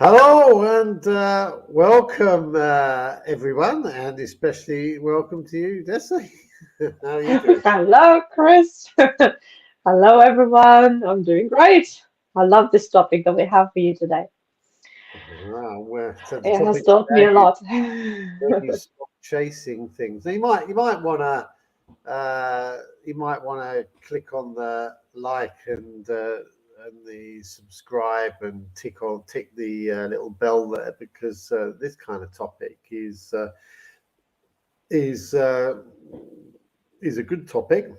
Hello and welcome, everyone, and especially welcome to you, Desi. How are you doing? Hello, Chris. Hello, everyone. I'm doing great. I love this topic that we have for you today. Wow, so the It has topic taught me a today is lot. when you stop chasing things. Now, you might want to click on the like and the subscribe and tick the little bell there because this kind of topic is uh, is a good topic.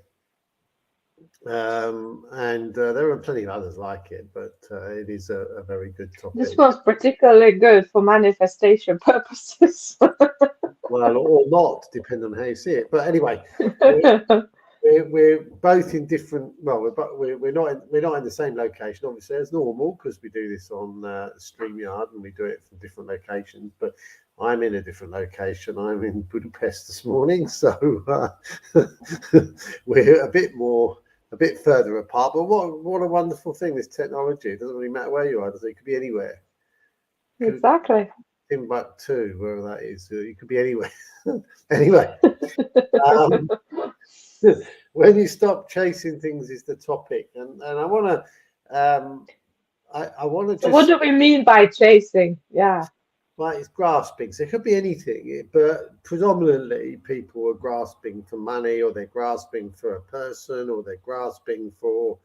And there are plenty of others like it, but it is a very good This topic. was particularly good for manifestation purposes. Well, or not, depending on how you see it. But anyway, we're, we're both in different. Well, we're not in the same location, obviously, as normal, because we do this on StreamYard and we do it from different locations. But I'm in a different location. I'm in Budapest this morning, so we're a bit further apart. But what a wonderful thing, this technology. It doesn't really matter where you are, does it? It could be anywhere. Could Exactly. Timbuktu, wherever that is. You could be anywhere. Anyway, um, when you stop chasing things is the topic, and um, I want to So, what just do we mean by chasing? Yeah. like it's grasping. So it could be anything, but predominantly people are grasping for money, or they're grasping for a person, or they're grasping for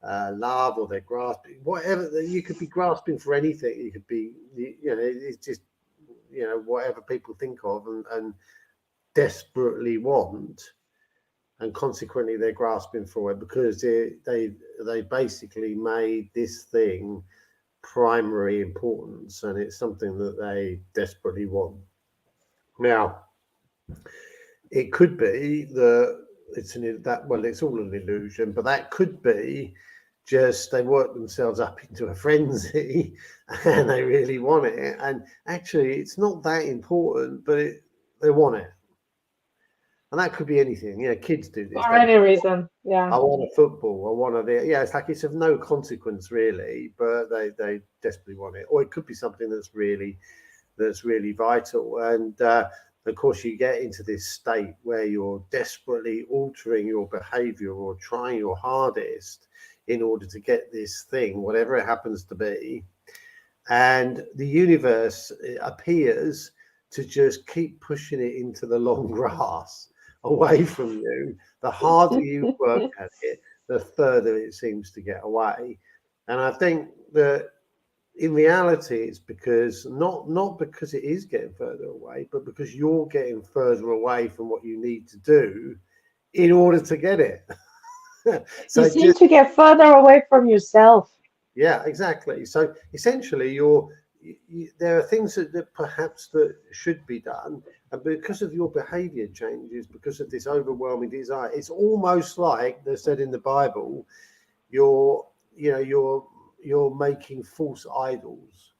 love, or they're grasping whatever. You could be grasping for anything. You could be, it's just whatever people think of and desperately want, and consequently they're grasping for it because they basically made this thing primary importance, and it's something that they desperately want. Now, it could be that it's all an illusion, but that could be just they work themselves up into a frenzy and they really want it, and actually it's not that important, but they want it. And that could be anything. Kids do this, For don't any they? reason. Yeah. I want a football. I want a yeah. It's like it's of no consequence really, but they desperately want it. Or it could be something that's really vital. And of course, you get into this state where you're desperately altering your behaviour or trying your hardest in order to get this thing, whatever it happens to be. And the universe appears to just keep pushing it into the long grass away from you. The harder you work at it, the further it seems to get away. And I think that in reality, it's because not because it is getting further away, but because you're getting further away from what you need to do in order to get it. You So seem just to get further away from yourself. yeah, exactly. So essentially, there are things that perhaps that should be done, and because of your behaviour changes, because of this overwhelming desire, it's almost like they said in the Bible, you're you know you're making false idols,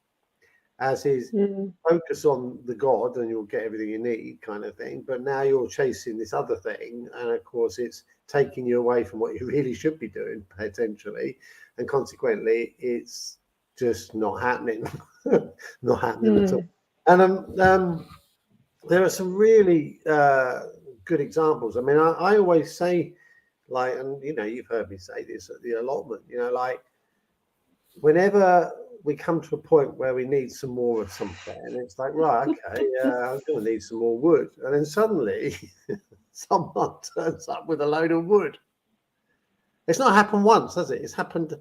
as is Mm. focus on the God and you'll get everything you need kind of thing. But now you're chasing this other thing, and of course it's taking you away from what you really should be doing potentially, and consequently it's just not happening. Not happening at all. Mm. And there are some really good examples. I mean, I always say, like, and you've heard me say this at the allotment, like whenever we come to a point where we need some more of something, and it's like, right, okay, I'm going to need some more wood. And then suddenly someone turns up with a load of wood. It's not happened once, has it? It's happened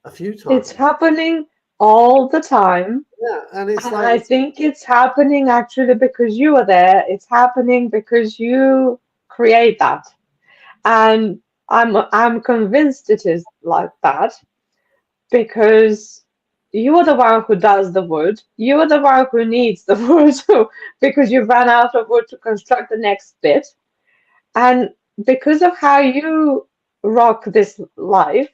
a few It's times. happening all the time. Yeah. And it's And like, I think it's happening actually because you are there. It's happening because you create that. And I'm convinced it is like that because you are the one who does the wood. You are the one who needs the wood because you ran out of wood to construct the next bit. And because of how you rock this life,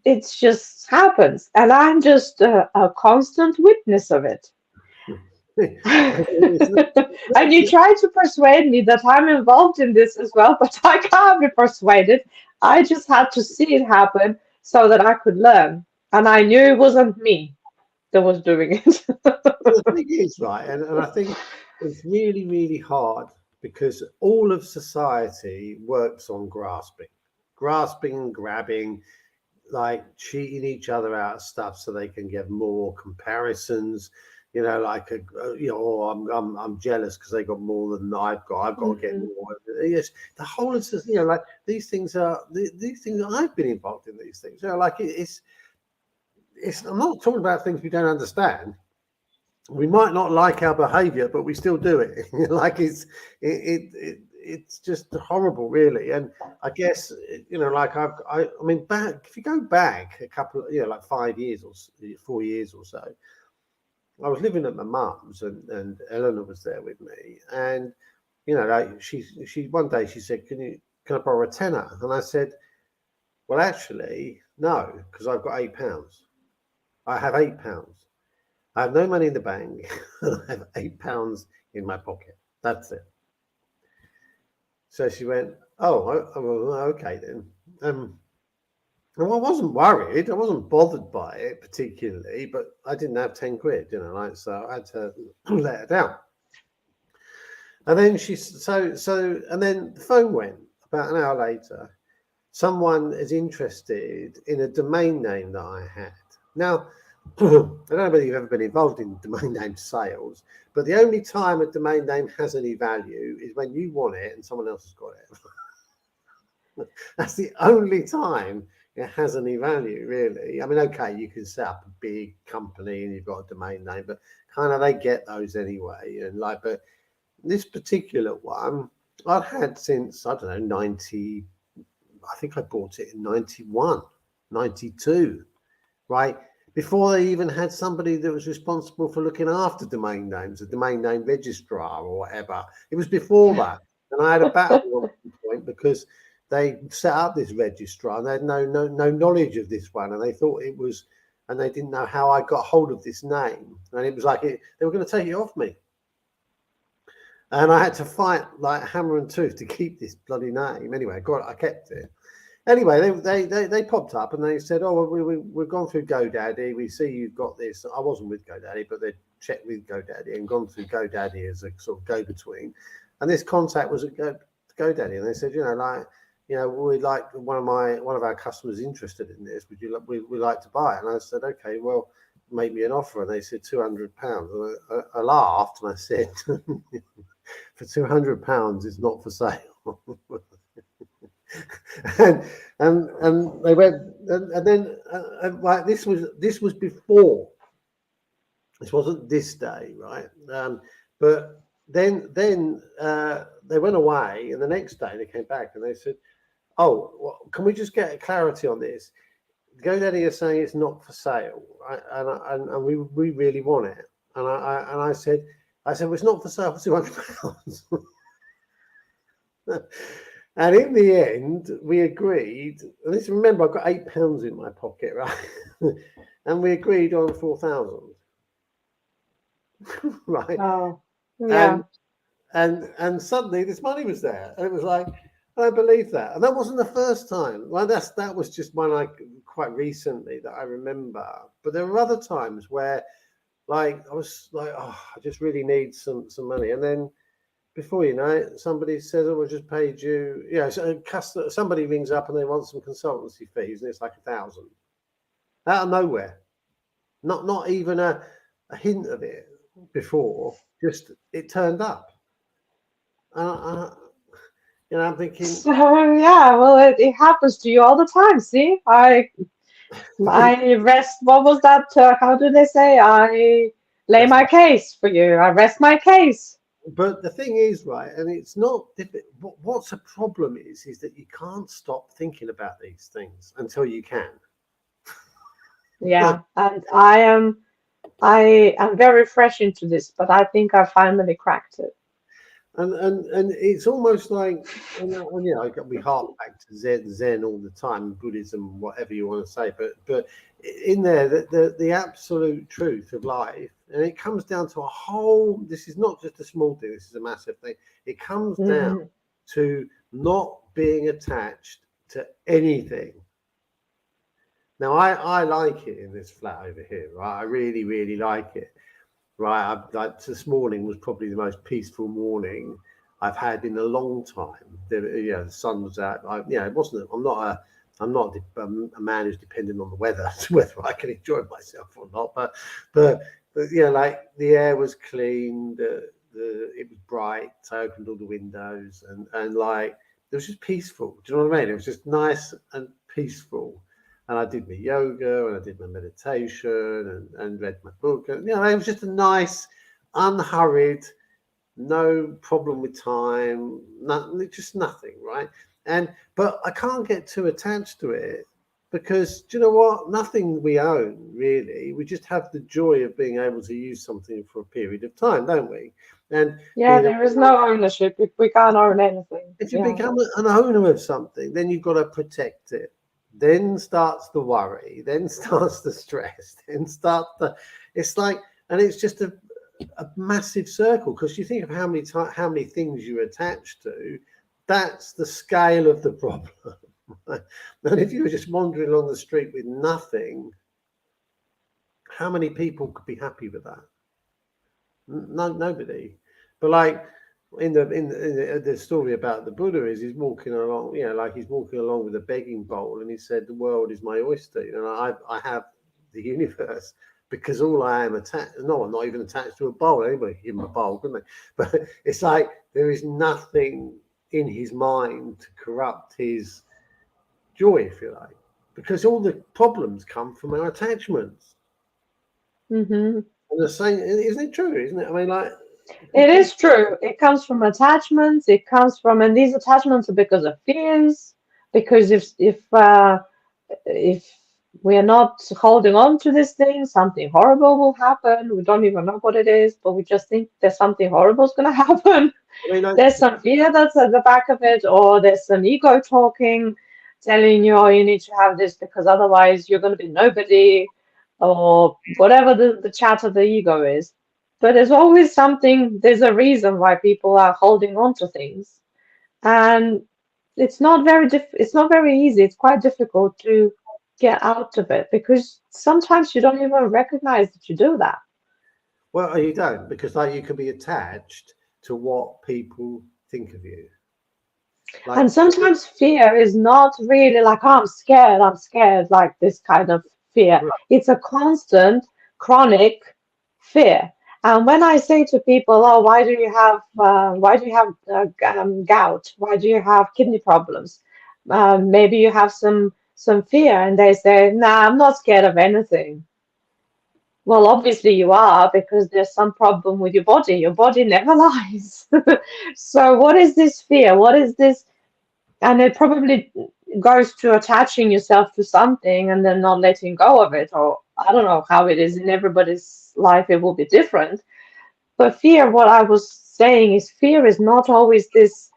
it just happens. And I'm just a constant witness of it. it's not, And you try to persuade me that I'm involved in this as well, but I can't be persuaded. I just had to see it happen so that I could learn. And I knew it wasn't me. that was doing it. Well, the thing is, right, and I think it's really, really hard because all of society works on grasping, grabbing, like cheating each other out of stuff so they can get more comparisons. You know, like oh, I'm jealous because they got more than I've got. I've got to get Mhm. more. Yes, the whole of this, like these things are these things. I've been involved in these things. Like it's. I'm not talking about things we don't understand. We might not like our behavior, but we still do it. Like it's just horrible, really. And I guess like I mean, back if you go back a couple, like 5 years or 4 years or so, I was living at my mum's, and Eleanor was there with me, and like she one day she said, can I borrow a tenner? And I said, well, actually, no, because I've got £8. I have £8. I have no money in the bank. And I have £8 in my pocket. That's it. So she went, well, okay then. Well, I wasn't worried. I wasn't bothered by it particularly, but I didn't have 10 quid, like, so I had to let her down. And then and then the phone went about an hour later. Someone is interested in a domain name that I had. Now, I don't know whether you've ever been involved in domain name sales, but the only time a domain name has any value is when you want it and someone else has got it. That's the only time it has any value, really. I mean, okay, you can set up a big company and you've got a domain name, but kind of they get those anyway. And like, but this particular one I'd had since, I don't know, 90, I think I bought it in 91, 92, right? Before they even had somebody that was responsible for looking after domain names, a domain name registrar or whatever. It was before that. And I had a battle at one point because they set up this registrar and they had no knowledge of this one. And they thought it was, and they didn't know how I got hold of this name. And it was like, they were going to take it off me. And I had to fight like hammer and tooth to keep this bloody name. Anyway, I kept it. Anyway, they popped up and they said, "Oh, well, we've gone through GoDaddy. We see you've got this." I wasn't with GoDaddy, but they checked with GoDaddy and gone through GoDaddy as a sort of go-between. And this contact was at GoDaddy, and they said, we'd like one of our customers interested in this. Would you we like to buy it? And I said, okay, well, make me an offer. And they said £200. And I laughed and I said, for £200, it's not for sale. and they went and then like this was before, this wasn't this day, right? But then they went away, and the next day they came back and they said, oh, well, can we just get clarity on this? GoDaddy is saying it's not for sale, right? And we really want it. And I said well, it's not for sale for £200. And in the end, we agreed. And this, remember, I've got £8 in my pocket, right? And we agreed on 4,000, right? Oh, yeah. And suddenly this money was there, and it was like, I believe that. And that wasn't the first time. Well, that was just one quite recently that I remember. But there were other times where, like, I was like, oh, I just really need some money, and then, before you know it, somebody says, "Oh, I just paid you." So somebody rings up and they want some consultancy fees, and it's like 1,000 out of nowhere. Not even a hint of it before. Just it turned up. I'm thinking. So yeah, well, it happens to you all the time. See, I rest. What was that? How do they say? I lay That's my case for you. I rest my case. But the thing is, right, and it's not. What's a problem is that you can't stop thinking about these things until you can. Yeah, and I am very fresh into this, but I think I finally cracked it. And it's almost like, we hark back to Zen all the time, Buddhism, whatever you want to say, but in there, the absolute truth of life, and it comes down to a whole. This is not just a small thing. This is a massive thing. It comes down Mhm. to not being attached to anything. Now, I like it in this flat over here, right? I really, really like it, right? Like this morning was probably the most peaceful morning I've had in a long time. The sun was out. It wasn't. I'm not a man who's dependent on the weather to whether I can enjoy myself or not. But like the air was clean. It was bright. So I opened all the windows and like it was just peaceful. Do you know what I mean? It was just nice and peaceful. And I did my yoga and I did my meditation and read my book. And, it was just a nice, unhurried, no problem with time, just nothing, right? But I can't get too attached to it because do you know what? Nothing we own really. We just have the joy of being able to use something for a period of time, don't we? And Yeah, being there is no ownership if we can't own anything. if you Yeah. become an owner of something, then you've got to protect it. Then starts the worry. Then starts the stress. Then starts the. It's like, and it's just a massive circle because you think of how many things you attach to. That's the scale of the problem. And if you were just wandering along the street with nothing, how many people could be happy with that? No, nobody. But like in the story about the Buddha is he's walking along, like he's walking along with a begging bowl, and he said, "The world is my oyster." I have the universe because all I am attached. No, I'm not even attached to a bowl. Anybody could give him a bowl, couldn't they? But it's like there is nothing in his mind to corrupt his joy, if you like, because all the problems come from our attachments. Hmm. And the same, isn't it true? Isn't it? I mean, like It people. is true. It comes from attachments. It comes from, and these attachments are because of fears. Because if we are not holding on to this thing, something horrible will happen. We don't even know what it is, but we just think there's something horrible is going to happen. I mean, like, There's some fear that's at the back of it, or there's some ego talking, telling you, oh, you need to have this because otherwise you're going to be nobody, or whatever the chat of the ego is. But there's always something, there's a reason why people are holding on to things. And it's not very easy. It's quite difficult to get out of it because sometimes you don't even recognize that you do that. well, you don't because like you can be attached to what people think of you. Like, And sometimes fear is not really like, oh, I'm scared, like this kind of fear. It's a constant, chronic fear. And when I say to people, oh, why do you have gout? Why do you have kidney problems? Maybe you have some fear, and they say, nah, I'm not scared of anything. Well, obviously you are because there's some problem with your body. Your body never lies. So what is this fear? What is this? And it probably goes to attaching yourself to something and then not letting go of it. Or I don't know how it is in everybody's life, it will be different. But fear, what I was saying is fear is not always this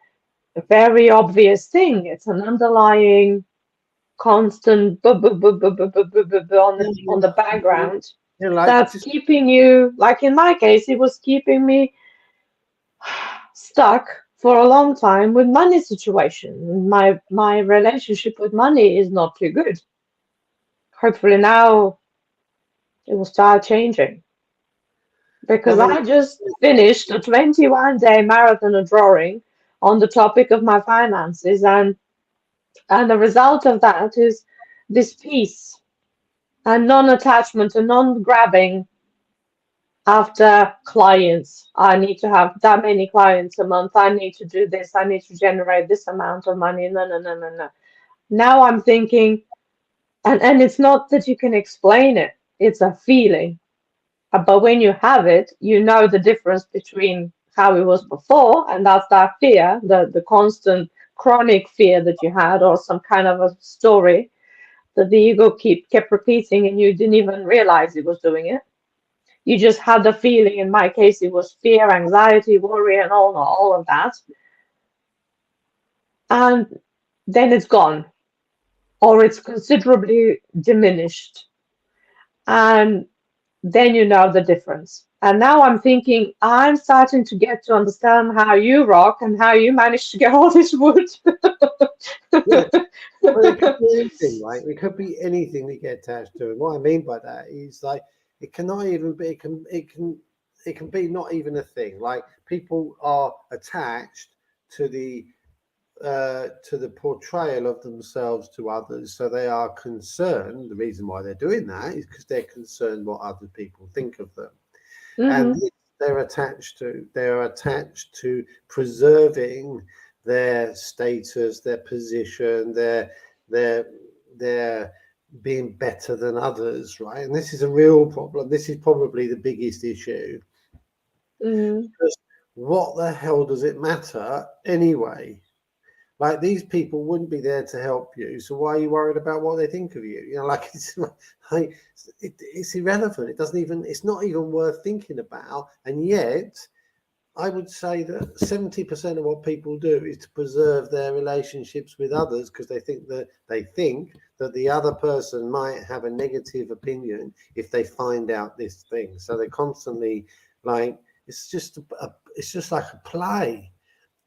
very obvious thing. It's an underlying constant on the background like that's just keeping you, like in my case, it was keeping me stuck for a long time with money situation. My relationship with money is not too good. Hopefully now it will start changing I because mean, I just finished a 21-day marathon of drawing on the topic of my finances, and the result of that is this peace and non-attachment and non-grabbing after clients. I need to have that many clients a month. I need to do this. I need to generate this amount of money. No, no, no, no, no. Now I'm thinking, and it's not that you can explain it, it's a feeling. But when you have it, you know the difference between how it was before, and that's that fear, the constant chronic fear that you had, or some kind of a story that the ego kept repeating and you didn't even realize it was doing it. You just had the feeling. In my case, it was fear, anxiety, worry, and all of that. And then it's gone, or it's considerably diminished. And then you know the difference. And now I'm thinking, I'm starting to get to understand how you rock and how you manage to get all this wood. Yeah. Well, it could be anything, right? It could be anything that get attached to. And what I mean by that is like it cannot even be. It can be not even a thing. Like people are attached to the portrayal of themselves to others. So they are concerned. The reason why they're doing that is because they're concerned what other people think of them, and Hmm. they're attached to preserving their status, their position, their their being better than others, right? And this is a real problem. This is probably the biggest issue. Hmm. Because what the hell does it matter anyway? Like these people wouldn't be there to help you, so why are you worried about what they think of you? You know, like like it's irrelevant. It doesn't even. It's not even worth thinking about. And yet, I would say that 70% of what people do is to preserve their relationships with others because they think that the other person might have a negative opinion if they find out this thing. So they constantly like it's just like a play.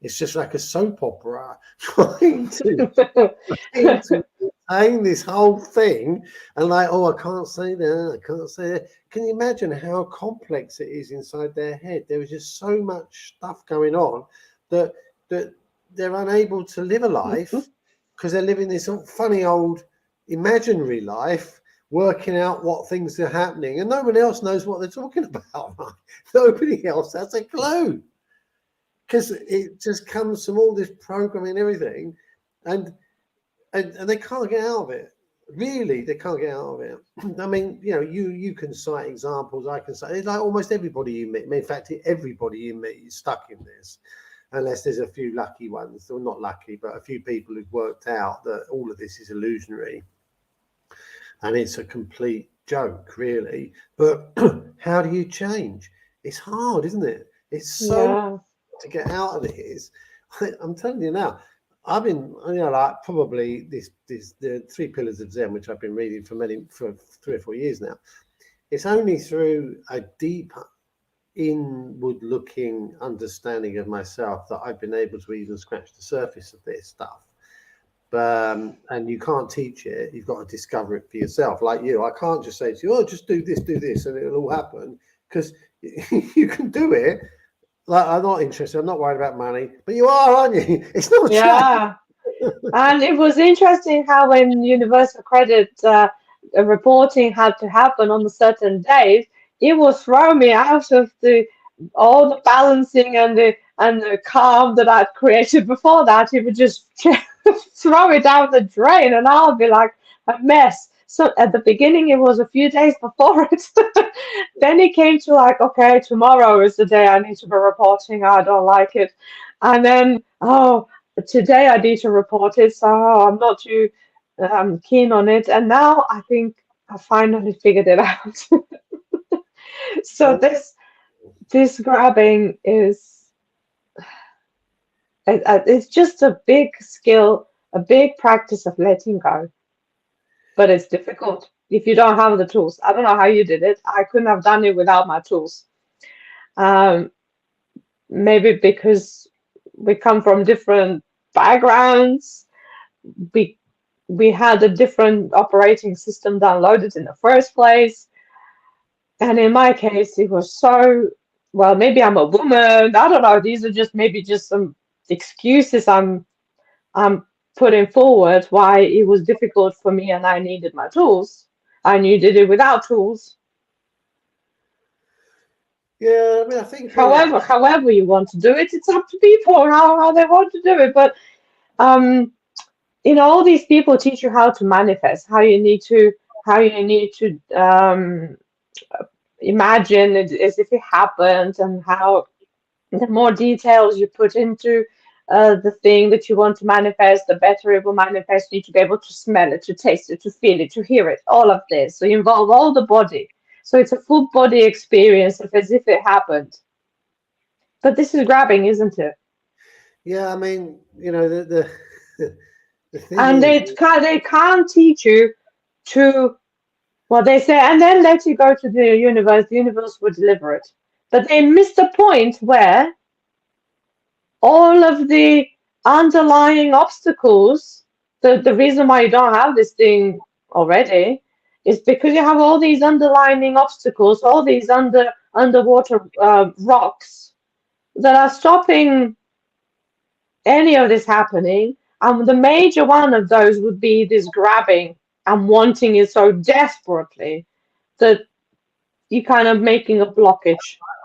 It's just like a soap opera trying to contain this whole thing and like, oh, I can't say that, I can't say that. Can you imagine how complex it is inside their head? There is just so much stuff going on that that they're unable to live a life because they're living this funny old imaginary life, working out what things are happening, and no one else knows what they're talking about. Right? Nobody else has a clue because it just comes from all this programming and everything, and and they can't get out of it. Really, they can't get out of it. I mean, you can cite examples. I can say it's like almost everybody you meet. In fact, everybody you meet is stuck in this, unless there's a few lucky ones, or not lucky, but a few people who've worked out that all of this is illusionary and it's a complete joke, really. But how do you change? It's hard, isn't it? It's so Yeah. to get out of this. I'm telling you now, I've been, like probably the three pillars of Zen, which I've been reading for 3 or 4 years now. It's only through a deep inward looking understanding of myself that I've been able to even scratch the surface of this stuff. And you can't teach it. You've got to discover it for yourself. Like you, I can't just say to you, "Oh, just do this, and it'll all happen," because you can do it. Like I'm not interested. I'm not worried about money, but you are, aren't you? It's not true. Yeah. And it was interesting how when Universal Credit reporting had to happen on a certain date, it would throw me out of the all the balancing and the calm that I'd created before that. It would just throw it down the drain, and I'll be like a mess. So at the beginning, it was a few days before it. Then it came to like, okay, tomorrow is the day I need to be reporting. I don't like it. And then, oh, but today I need to report it, so I'm not too keen on it. And now I think I finally figured it out. So Well, this grabbing is it's just a big skill, a big practice of letting go. But it's difficult if you don't have the tools. I don't know how you did it. I couldn't have done it without my tools. Um, Maybe because we come from different backgrounds, we we had a different operating system downloaded in the first place. And in my case, it was so, well, maybe I'm a woman. I don't know. These are just maybe just some excuses I'm putting forward why it was difficult for me and I needed my tools. And you did it without tools. yeah, I mean, I think However you want to do it, it's up to people how they want to do it. But um, all these people teach you how to manifest, how you need to imagine it as if it happened, and how the more details you put into the thing that you want to manifest, the better it will manifest. You need to be able to smell it, to taste it, to feel it, to hear it, all of this. So you involve all the body. So it's a full body experience as if it happened. But this is grabbing, isn't it? yeah, I mean, the thing And is, they can't teach you to Well, they say, and then let you go to the universe will deliver it. But they miss the point where all of the underlying obstacles, the reason why you don't have this thing already is because you have all these underlying obstacles, all these underwater rocks that are stopping any of this happening. And the major one of those would be this grabbing and wanting it so desperately that you're kind of making a blockage.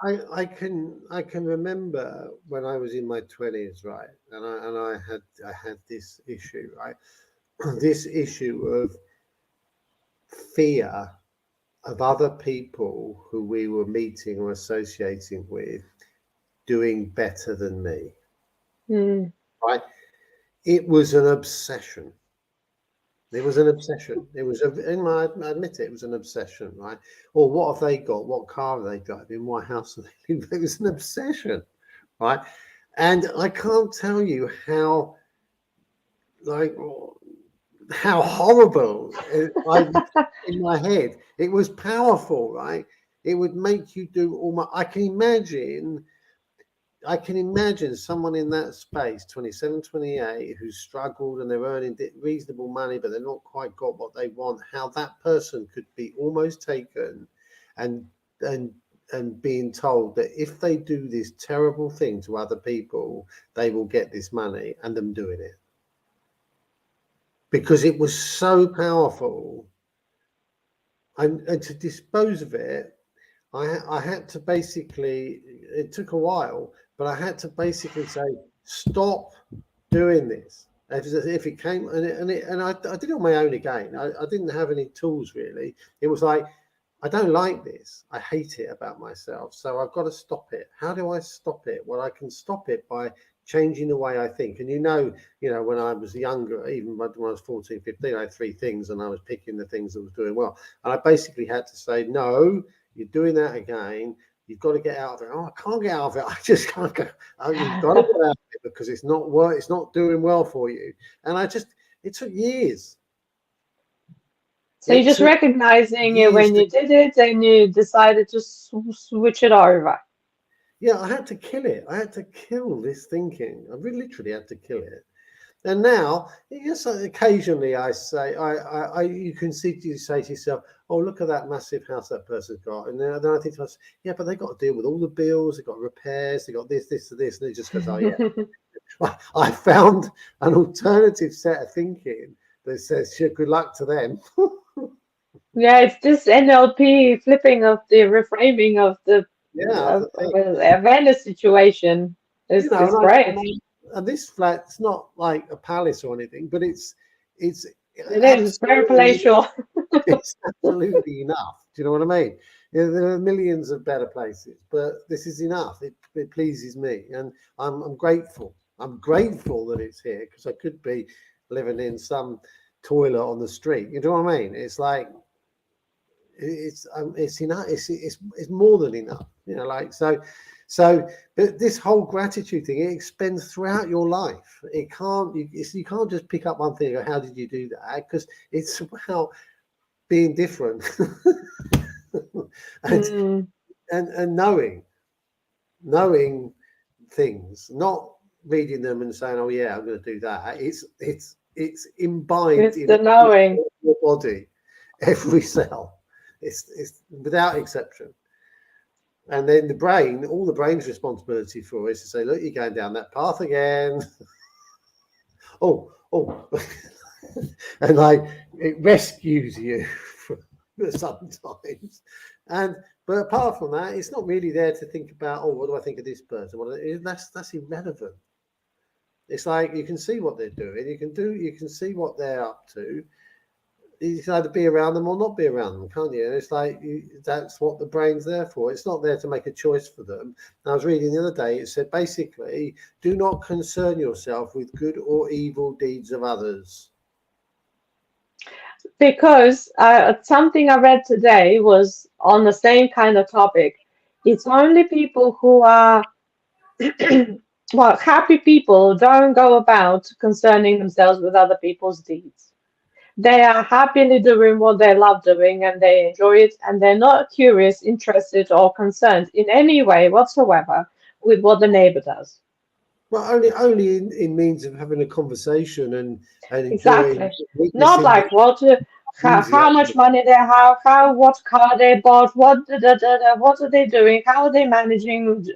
I can remember when I was in my 20s, right, and I had this issue, right, this issue of fear of other people who we were meeting or associating with doing better than me, Mm, right? It was an obsession. It was an obsession. I admit it, it was an obsession, right? Or what have they got? What car have they got? In what house are they in? It was an obsession, right? And I can't tell you how, like, how horrible in my head. It was powerful, right? It would make you do all my. I can imagine someone in that space, 27, 28, who's struggled and they're earning reasonable money, but they're not quite got what they want. How that person could be almost taken and and and being told that if they do this terrible thing to other people, they will get this money, and them doing it because it was so powerful. And to dispose of it, I had to basically, it took a while, but I had to basically say, stop doing this. If it came, and I did it on my own again. I didn't have any tools really. It was like, I don't like this. I hate it about myself. So I've got to stop it. How do I stop it? Well, I can stop it by changing the way I think. And when I was younger, even when I was 14, 15, I had three things and I was picking the things that was doing well. And I basically had to say, no, you're doing that again. You've got to get out of it. Oh, I can't get out of it. I just can't go. Oh, you've got to get out of it because it's not work. It's not doing well for you. And it took years. So you're It just took recognizing it years when to. you did it and you decided to switch it over. Yeah, I had to kill it. I had to kill this thinking. I really literally had to kill it. And now, yes, occasionally I say, you can see, you say to yourself, oh, look at that massive house that person's got. And then I think to myself, yeah, but they've got to deal with all the bills, they've got repairs, they've got this, this, and this. And it just goes, oh, yeah. I found an alternative set of thinking that says, sure, good luck to them. Yeah, it's this NLP flipping of the reframing of the Yeah, the thing. awareness situation You know, is great. and this flat's not like a palace or anything, but it's It is. It's very absolutely palatial. it's absolutely enough. Do you know what I mean? There are millions of better places, but this is enough. It pleases me, and I'm grateful. I'm grateful that it's here because I could be living in some toilet on the street. You know what I mean? It's like it's enough. It's more than enough. Like so. But this whole gratitude thing, it extends throughout your life. You can't just pick up one thing and go, how did you do that? Because it's about being different and, Mm, and knowing things, not reading them and saying, oh yeah, I'm going to do that. It's imbibed it's in the knowing. your body, every cell. It's without exception. And then all the brain's responsibility for is to say, look, you're going down that path again. oh, and like it rescues you sometimes. But apart from that, it's not really there to think about, oh, what do I think of this person? That's irrelevant. It's like you can see what they're doing, you can see what they're up to. You can either be around them or not be around them, can't you? And it's like that's what the brain's there for. It's not there to make a choice for them. And I was reading the other day, it said basically, do not concern yourself with good or evil deeds of others. Because something I read today was on the same kind of topic. It's only people who are, well, happy people don't go about concerning themselves with other people's deeds. They are happily doing what they love doing and they enjoy it, and they're not curious, interested, or concerned in any way whatsoever with what the neighbor does. Well, only in means of having a conversation and enjoying, Exactly. Not witnessing the like what, how enthusiasm. much money they have, what car they bought, what are they doing, how are they managing,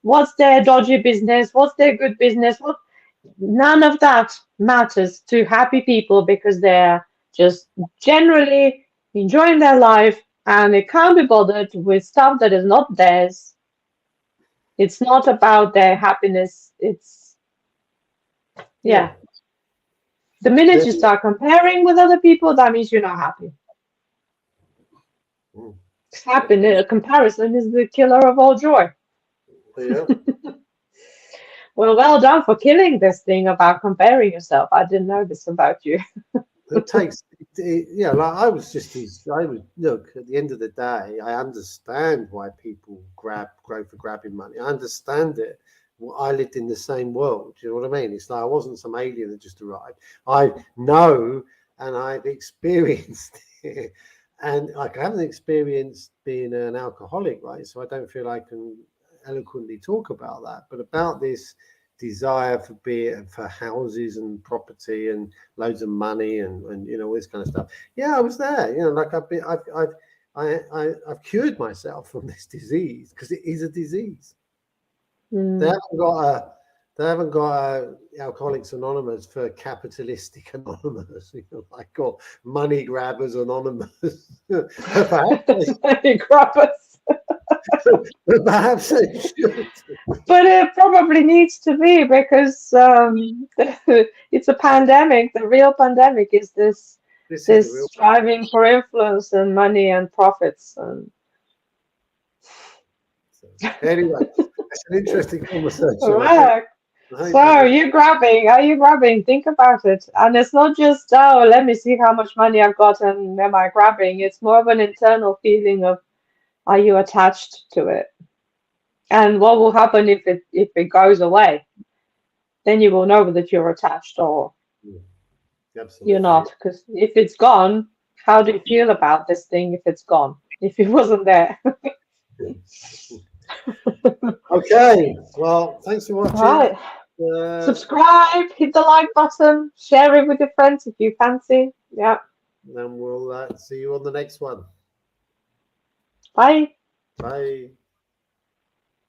what's their dodgy business, what's their good business, what. None of that matters to happy people because they're just generally enjoying their life and they can't be bothered with stuff that is not theirs. It's not about their happiness. It's, Yeah. yeah. The minute There- you start comparing with other people, that means you're not happy. mm, Happiness, comparison is the killer of all joy. yeah. Well done for killing this thing about comparing yourself. I didn't know this about you. It takes, yeah, like I was just, I would look at the end of the day, I understand why people grow for grabbing money. I understand it. Well, I lived in the same world. Do you know what I mean? It's like I wasn't some alien that just arrived. I know and I've experienced it. And like I haven't experienced being an alcoholic, right? So I don't feel I can eloquently talk about that. But about this desire for beer, for houses and property and loads of money and you know all this kind of stuff. Yeah, I was there. You know, like I've cured myself from this disease because it is a disease. They Mm. haven't got a they haven't got a Alcoholics Anonymous for capitalistic anonymous, you know, like or money grabbers anonymous. Perhaps Grabbers. perhaps they should. But it probably needs to be because it's a pandemic. The real pandemic is this This is the this real. striving for influence and money and profits. And So, anyway, it's an interesting conversation. right. I So hope that was. you're grabbing. Are you grabbing? Think about it. And it's not just, oh, let me see how much money I've got and am I grabbing? It's more of an internal feeling of, are you attached to it? And what will happen if it goes away? Then you will know that you're attached or Mm, you're absolutely. not. Because if it's gone, how do you feel about this thing if it's gone? If it wasn't there. Okay. Well, thanks for watching. Right. Subscribe, hit the like button, share it with your friends if you fancy. Yeah. And we'll see you on the next one. Bye. Bye.